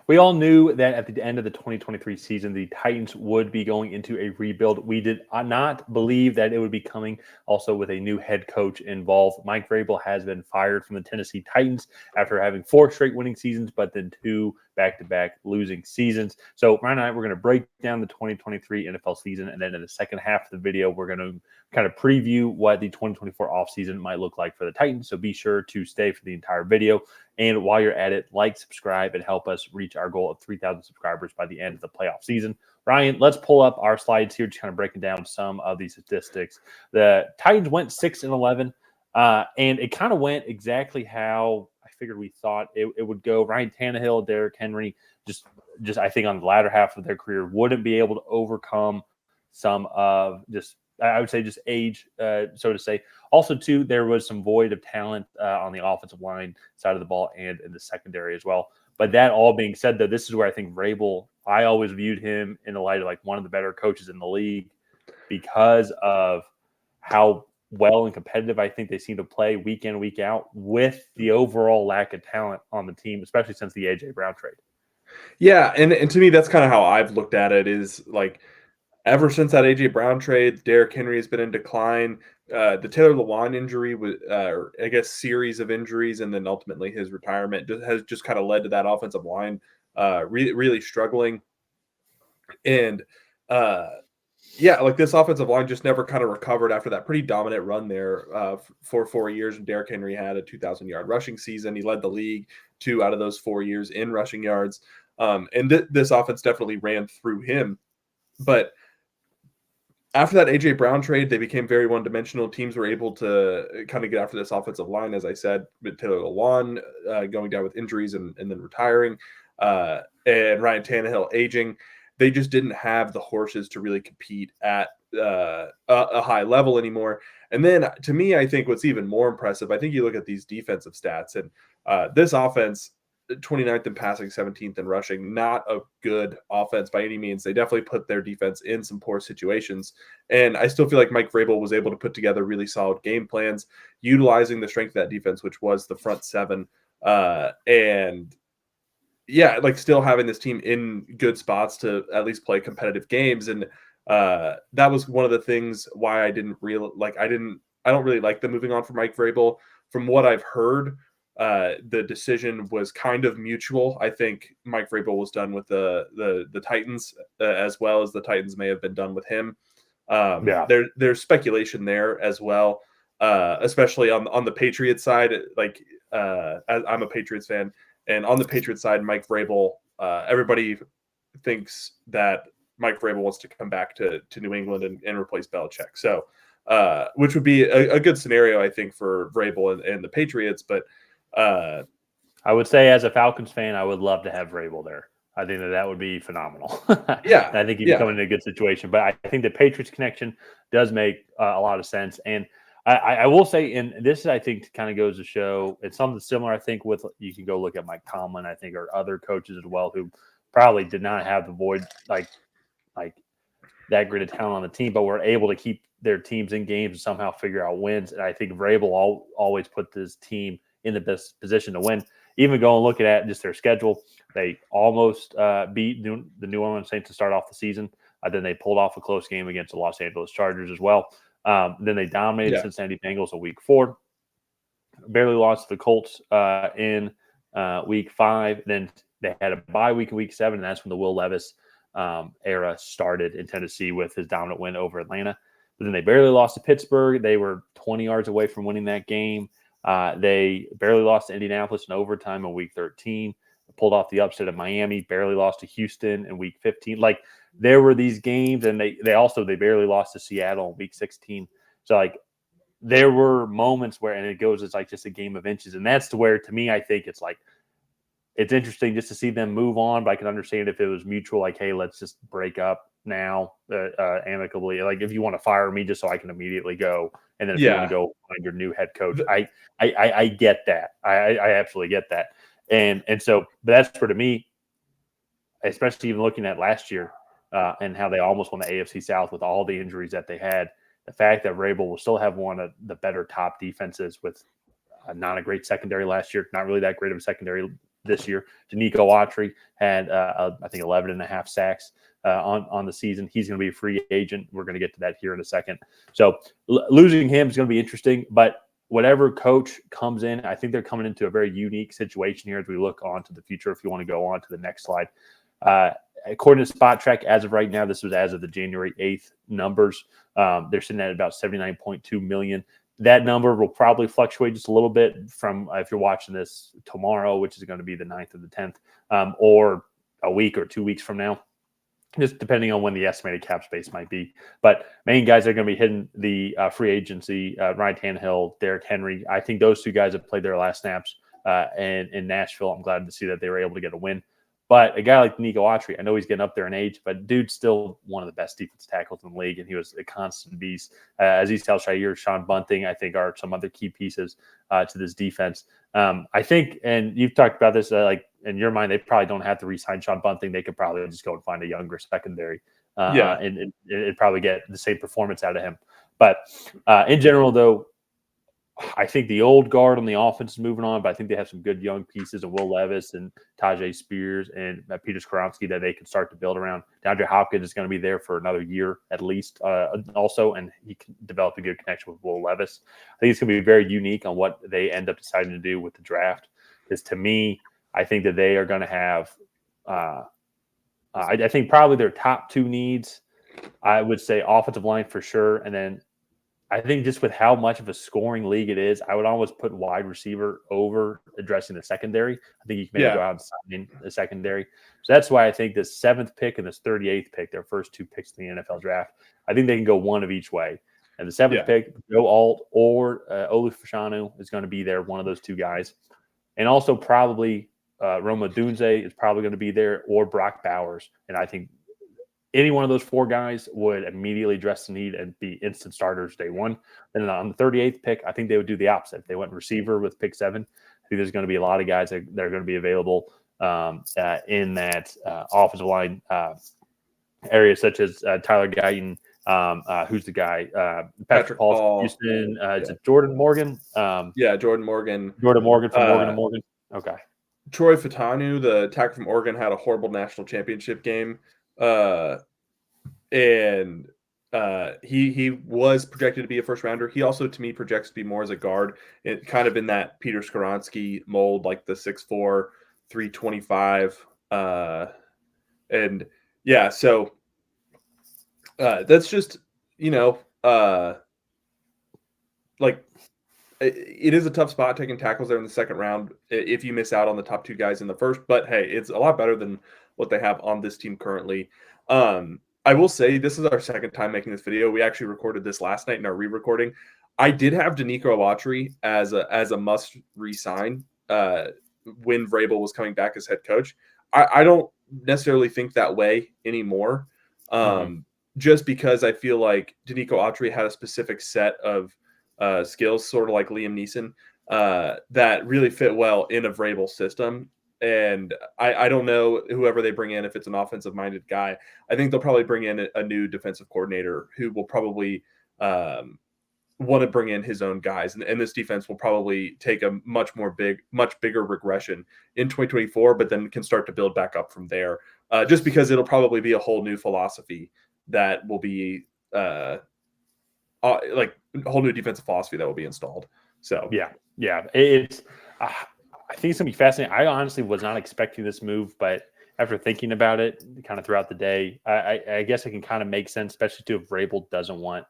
We all knew that at the end of the 2023 season, the Titans would be going into a rebuild. We did not believe that it would be coming also with a new head coach involved. Mike Vrabel has been fired from the Tennessee Titans after having 4 straight winning seasons, but then 2 back-to-back losing seasons. So Ryan and I, we're going to break down the 2023 NFL season, and then in the second half of the video, we're going to kind of preview what the 2024 offseason might look like for the Titans. So be sure to stay for the entire video. And while you're at it, like, subscribe, and help us reach our goal of 3,000 subscribers by the end of the playoff season. Ryan, let's pull up our slides here, just kind of breaking down some of these statistics. The Titans went 6-11, and it kind of went exactly how I figured we thought it would go. Ryan Tannehill, Derrick Henry, just I think on the latter half of their career, wouldn't be able to overcome some of I would say just age, so to say. Also, too, there was some void of talent on the offensive line side of the ball and in the secondary as well. But that all being said, though, this is where I think Vrabel, I always viewed him in the light of like one of the better coaches in the league because of how well and competitive I think they seem to play week in, week out with the overall lack of talent on the team, especially since the A.J. Brown trade. Yeah, and to me, that's kind of how I've looked at it is like, ever since that A.J. Brown trade, Derrick Henry has been in decline. The Taylor Lewan injury was, or I guess, series of injuries, and then ultimately his retirement has just kind of led to that offensive line really struggling. And yeah, like this offensive line just never kind of recovered after that pretty dominant run there for 4 years. And Derrick Henry had a 2,000-yard rushing season. He led the league 2 out of those 4 years in rushing yards. And this offense definitely ran through him. But after that A.J. Brown trade, they became very one-dimensional. Teams were able to kind of get after this offensive line, as I said, with Taylor Lewan going down with injuries and then retiring, and Ryan Tannehill aging. They just didn't have the horses to really compete at a high level anymore. And then, to me, I think what's even more impressive, I think you look at these defensive stats, and this offense, 29th in passing, 17th in rushing, not a good offense by any means. They definitely put their defense in some poor situations. And I still feel like Mike Vrabel was able to put together really solid game plans, utilizing the strength of that defense, which was the front seven. And yeah, like still having this team in good spots to at least play competitive games. And that was one of the things why I don't really like the moving on from Mike Vrabel. From what I've heard, the decision was kind of mutual. I think Mike Vrabel was done with the Titans as well as the Titans may have been done with him. There's speculation there as well, especially on the Patriots side. Like I'm a Patriots fan, and on the Patriots side, Mike Vrabel, everybody thinks that Mike Vrabel wants to come back to New England and replace Belichick. So, which would be a good scenario, I think, for Vrabel and the Patriots. But I would say, as a Falcons fan, I would love to have Vrabel there. I think that would be phenomenal. Yeah, and I think he'd be coming in a good situation. But I think the Patriots connection does make a lot of sense. And I will say, and this I think kind of goes to show, it's something similar. I think with you can go look at Mike Tomlin, I think, or other coaches as well who probably did not have the void like that great of talent on the team, but were able to keep their teams in games and somehow figure out wins. And I think Vrabel always put this team in the best position to win. Even going looking at just their schedule, they almost beat the New Orleans Saints to start off the season. Then they pulled off a close game against the Los Angeles Chargers as well. Then they dominated Cincinnati Bengals in Week 4. Barely lost to the Colts in Week 5. Then they had a bye week in Week 7, and that's when the Will Levis era started in Tennessee with his dominant win over Atlanta. But then they barely lost to Pittsburgh. They were 20 yards away from winning that game. They barely lost to Indianapolis in overtime in Week 13. Pulled off the upset of Miami. Barely lost to Houston in Week 15. Like, there were these games, and they barely lost to Seattle in Week 16. So, like, there were moments where, and it goes, it's like just a game of inches. And that's to where, to me, I think it's like, it's interesting just to see them move on, but I can understand if it was mutual, like, hey, let's just break up now amicably. Like, if you want to fire me just so I can immediately go, and then if you want to go find your new head coach, I get that. I absolutely get that. And so, but that's for, to me, especially even looking at last year and how they almost won the AFC South with all the injuries that they had, the fact that Vrabel will still have one of the better top defenses with not a great secondary last year, not really that great of a secondary this year. Danico Autry had, I think, 11.5 sacks on the season. He's going to be a free agent. We're going to get to that here in a second. So losing him is going to be interesting, but whatever coach comes in, I think they're coming into a very unique situation here as we look on to the future. If you want to go on to the next slide. According to Spot Track, as of right now, this was as of the January 8th numbers. They're sitting at about 79.2 million. That number will probably fluctuate just a little bit from if you're watching this tomorrow, which is going to be the 9th or the 10th, or a week or 2 weeks from now, just depending on when the estimated cap space might be. But main guys are going to be hitting the free agency, Ryan Tannehill, Derrick Henry. I think those two guys have played their last snaps in Nashville. I'm glad to see that they were able to get a win. But a guy like Nico Autry, I know he's getting up there in age, but dude's still one of the best defensive tackles in the league, and he was a constant beast. Azeez Al-Shaair, Sean Bunting, I think, are some other key pieces to this defense. I think, and you've talked about this, like in your mind, they probably don't have to re-sign Sean Bunting. They could probably just go and find a younger secondary, and probably get the same performance out of him. But in general, though, I think the old guard on the offense is moving on, but I think they have some good young pieces of Will Levis and Tajay Spears and Peter Skoronski that they can start to build around. DeAndre Hopkins is going to be there for another year at least also, and he can develop a good connection with Will Levis. I think it's going to be very unique on what they end up deciding to do with the draft. Because to me, I think that they are going to have I think probably their top two needs, I would say offensive line for sure, and then I think just with how much of a scoring league it is, I would almost put wide receiver over addressing the secondary. I think you can maybe go out and sign in the secondary. So that's why I think this 7th pick and this 38th pick, their first 2 picks in the NFL draft, I think they can go one of each way. And the 7th pick, Joe Alt or Olu Fashanu is going to be there, one of those two guys. And also probably Roma Dunze is probably going to be there, or Brock Bowers. And I think any one of those 4 guys would immediately address the need and be instant starters day one. And on the 38th pick, I think they would do the opposite. If they went receiver with pick 7, I think there's going to be a lot of guys that are going to be available in that offensive line area, such as Tyler Guyton. Who's the guy? Patrick Paul, Houston. Is it Jordan Morgan? Jordan Morgan. Jordan Morgan from Morgan to Morgan. Okay. Troy Fatanu, the tackle from Oregon, had a horrible national championship game. And he was projected to be a first rounder. He also, to me, projects to be more as a guard, kind of in that Peter Skoronski mold, like the 6'4", 325. And yeah, so that's just, like, it is a tough spot taking tackles there in the second round if you miss out on the top 2 guys in the first. But hey, it's a lot better than what they have on this team currently. I will say this is our second time making this video. We actually recorded this last night in our re-recording. I did have Danico Autry as a must re-sign when Vrabel was coming back as head coach. I don't necessarily think that way anymore, just because I feel like Danico Autry had a specific set of skills, sort of like Liam Neeson, that really fit well in a Vrabel system. And I don't know whoever they bring in, if it's an offensive-minded guy. I think they'll probably bring in a new defensive coordinator who will probably want to bring in his own guys. And this defense will probably take a much bigger regression in 2024, but then can start to build back up from there, just because it'll probably be a whole new philosophy that will be like a whole new defensive philosophy that will be installed. So yeah, it's I think it's gonna be fascinating. I honestly was not expecting this move, but after thinking about it kind of throughout the day, I guess it can kind of make sense, especially too if Vrabel doesn't want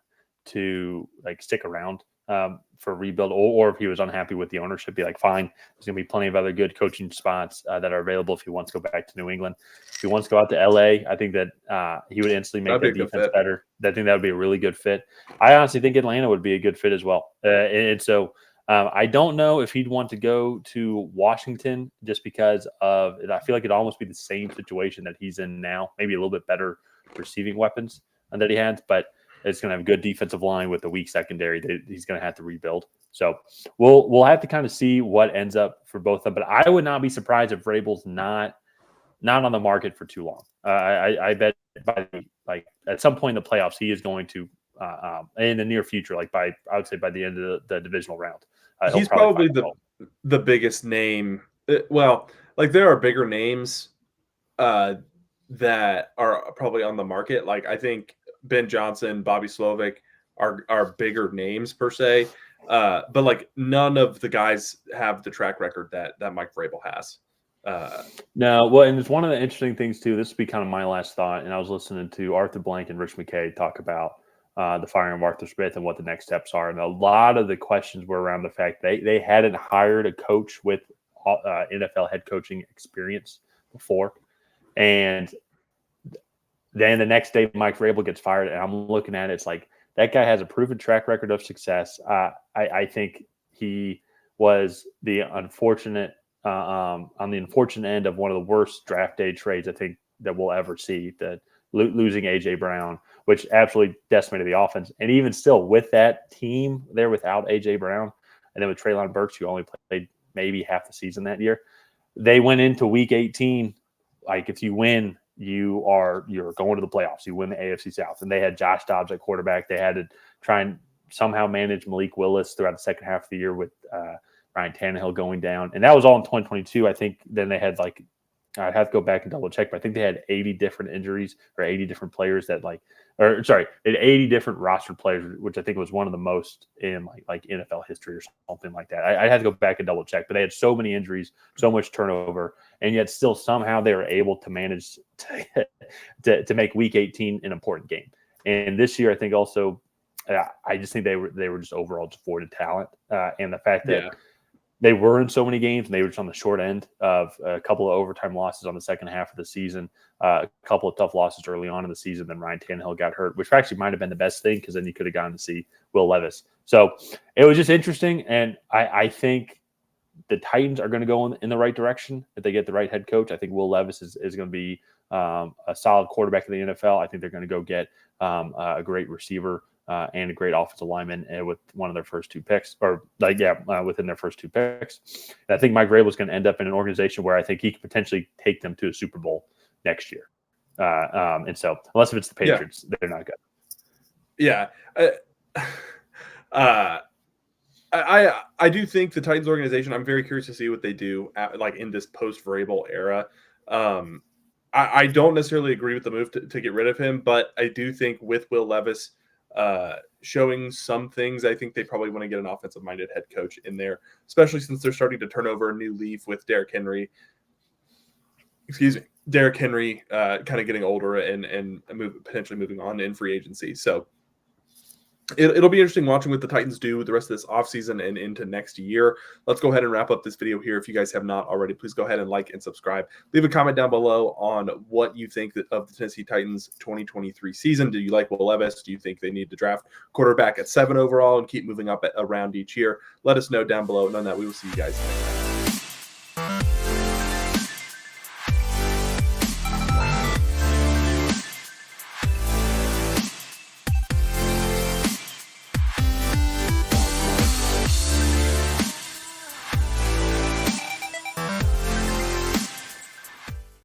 to like stick around for a rebuild, or if he was unhappy with the ownership, be like, fine, there's gonna be plenty of other good coaching spots that are available if he wants to go back to New England. If he wants to go out to LA, I think that he would instantly make that defense better. I think that would be a really good fit. I honestly think Atlanta would be a good fit as well. And so I don't know if he'd want to go to Washington just because of it. I feel like it'd almost be the same situation that he's in now, maybe a little bit better receiving weapons that he has, but it's going to have a good defensive line with a weak secondary that he's going to have to rebuild. So we'll have to kind of see what ends up for both of them. But I would not be surprised if Vrabel's not on the market for too long. I bet at some point in the playoffs he is going to in the near future, I would say by the end of the divisional round. He's probably the biggest name. Well, like there are bigger names that are probably on the market. Like I think Ben Johnson, Bobby Slovic are bigger names per se. But like none of the guys have the track record that Mike Vrabel has. No, well, and it's one of the interesting things too. This would be kind of my last thought, and I was listening to Arthur Blank and Rich McKay talk about the firing of Arthur Smith and what the next steps are. And a lot of the questions were around the fact they hadn't hired a coach with NFL head coaching experience before, and then the next day Mike Vrabel gets fired, and I'm looking at it, it's like that guy has a proven track record of success. I think he was the unfortunate. On the unfortunate end of one of the worst draft day trades I think that we'll ever see, that losing AJ Brown, which absolutely decimated the offense. And even still, with that team there without AJ Brown, and then with Treylon Burks, who only played maybe half the season that year, they went into Week 18 like if you win, you're going to the playoffs. You win the AFC South, and they had Josh Dobbs at quarterback. They had to try and somehow manage Malik Willis throughout the second half of the year with Ryan Tannehill going down. And that was all in 2022. I think then they had I'd have to go back and double check, but I think they had 80 different injuries or 80 different players they had 80 different roster players, which I think was one of the most in like NFL history or something like that. I had to go back and double check, but they had so many injuries, so much turnover, and yet still somehow they were able to manage to make Week 18 an important game. And this year, I think also, I just think they were just overall just void of talent, and the fact that they were in so many games and they were just on the short end of a couple of overtime losses on the second half of the season, a couple of tough losses early on in the season. Then Ryan Tannehill got hurt, which actually might have been the best thing because then you could have gotten to see Will Levis. So it was just interesting. And I think the Titans are going to go in the right direction if they get the right head coach. I think Will Levis is going to be a solid quarterback in the NFL. I think they're going to go get a great receiver and a great offensive lineman with one of their first two picks, within their first two picks. And I think Mike Vrabel is going to end up in an organization where I think he could potentially take them to a Super Bowl next year. And so, unless if it's the Patriots, they're not good. Yeah. I do think the Titans organization, I'm very curious to see what they do in this post-Vrabel era. I don't necessarily agree with the move to get rid of him, but I do think with Will Levis showing some things, I think they probably want to get an offensive-minded head coach in there, especially since they're starting to turn over a new leaf with Derrick Henry. Derrick Henry kind of getting older and potentially moving on in free agency. So it'll be interesting watching what the Titans do with the rest of this offseason and into next year. Let's go ahead and wrap up this video here. If you guys have not already, please go ahead and like and subscribe. Leave a comment down below on what you think of the Tennessee Titans 2023 season. Do you like Will Levis? Do you think they need to draft quarterback at 7 overall and keep moving up around each year? Let us know down below. And on that, we will see you guys next time.